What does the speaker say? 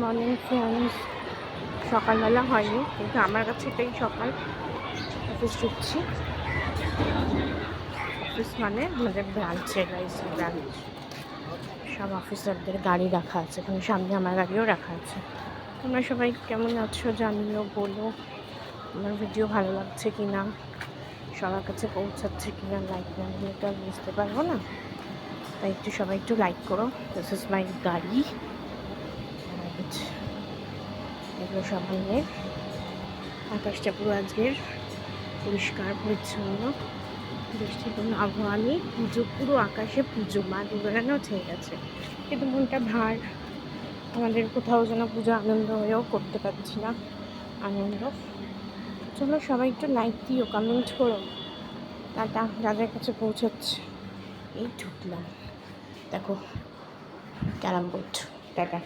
Morning friends. সকালবেলা হয়নি কিন্তু আমার কাছে এটাই সকাল। অফিস ঢুকছি। অফিস মানে আমাদের ব্রাঞ্চে ব্রাঞ্চ, সব অফিসারদের গাড়ি রাখা আছে এখানে, সামনে আমার গাড়িও রাখা আছে। তোমরা সবাই কেমন আছো জানিও, বলো আমার ভিডিও ভালো লাগছে কি না, সবার কাছে পৌঁছাচ্ছে কি না। লাইক না দিলে তো আর বুঝতে পারবো না, তাই একটু সবাই একটু লাইক করো। দিস ইজ মাই গাড়ি। এগুলো সব নিয়ে আকাশটা পুরো আজকের পরিষ্কার পরিচ্ছন্ন, বৃষ্টির কোনো আবহাওয়া নেই। পুজো, পুরো আকাশে পুজো, মা দুর্গারানিও ছেয়ে গেছে, কিন্তু মনটা ভার। আমাদের কোথাও যেন পুজো আনন্দ হয়েও করতে পারছি না আনন্দ। চলো সবাই একটু লাইক দিও, কমেন্ট করো, টাটা যাদের কাছে পৌঁছাচ্ছে। এই ঢুকলাম, দেখো ক্যারাম বোর্ড। টাটা।